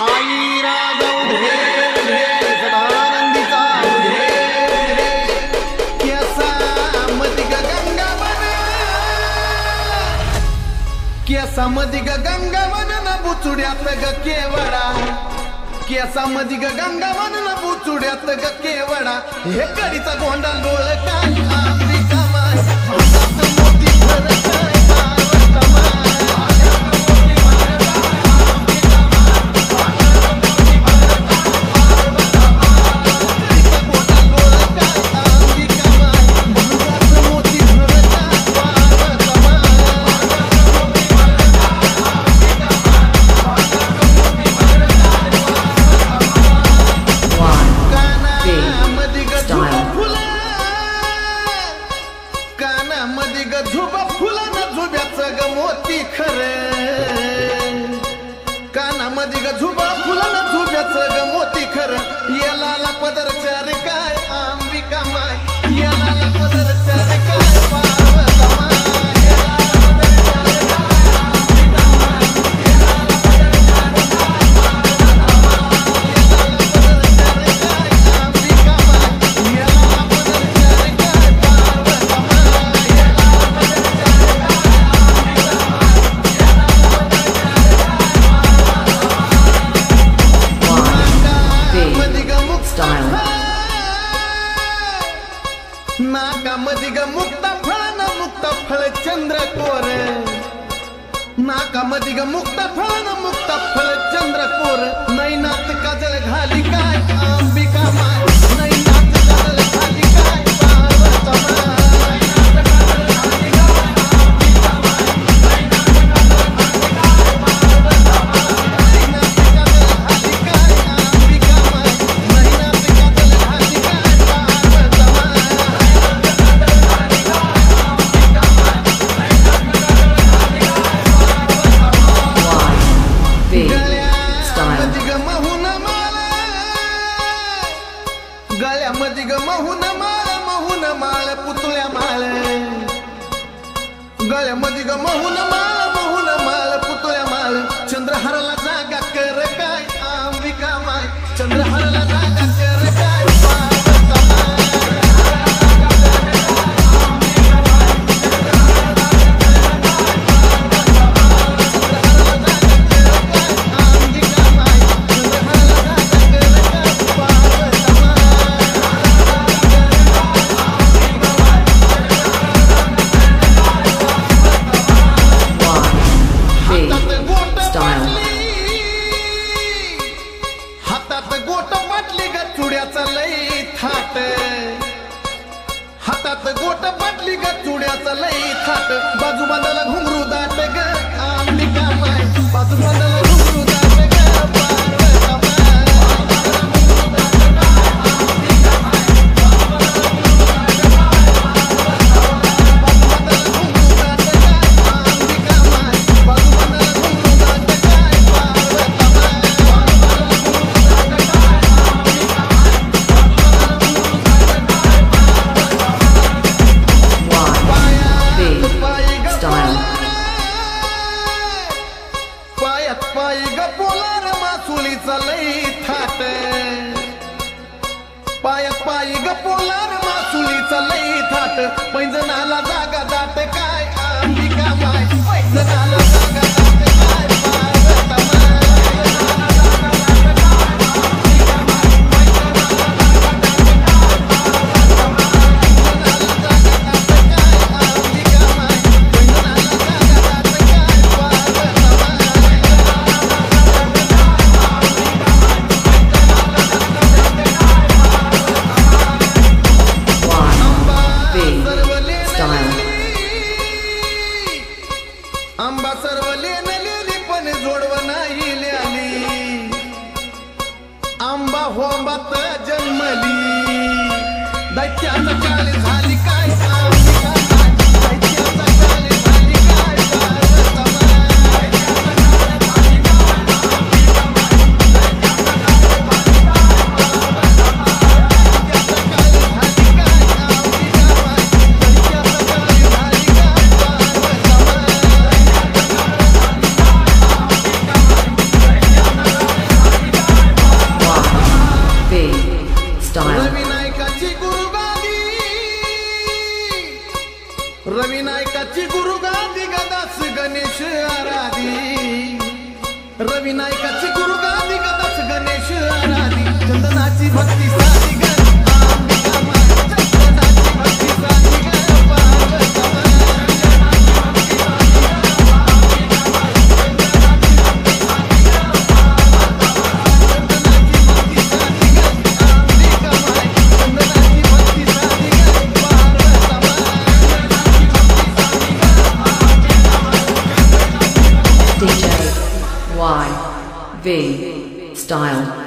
आई राघव ढेर ढेर सदानंदीचा ढेर ढेर केसा मदिग गंगावन केसा मदिग गंगावन न बुचुड्यात ग केवडा केसा मदिग गंगावन न बुचुड्यात ग केवडा हे कडीचा गोंडा लोळ काय अंबिका माय मोती भर काय नाकामदिग मुक्त फळ न मुक्त फळ चंद्रकोर नाकामदिग मुक्त फळ न मुक्त फळ चंद्रकोर नैनात काजळ घाली काय अंबिका माय नैनात काजळ घाली काय पार्वती माय गळ्यामदिग महून माळ पुतळ्या माळ गळ्यामदिग महून माळ पुतळ्या माळ चंद्रहाराला जागा कर काय अंबिका माय चंद्रहाराला जागा कर काय हातात गोट बाटली ग चुड्याचा लई थाट बाजू बांधाला घुंगरू दाट ग अंबिका माय बाजू बांधाला घुंगरू दाट ग पायात पायी ग पोलार मासुलीचा लई थाट पैंजणाला जागा दाट काय अंबिका माय पैंजणाला जागा दाट काय पार्वती आंबा सर्व लेली पण जोडव नाही ल्याली आंबा होंबात जन्मली दैत्याचा काळ झाली काय अंबिका माय दैत्याचा काळ झाली काय गणेश आराधी रवी नायकाची गुरु गादी गदाच गणेश आराधी चंदनाची भक्ती साधी ग अंबिका माय चंदनाची भक्ती साधी ग पार्वती माय DJ YV Style.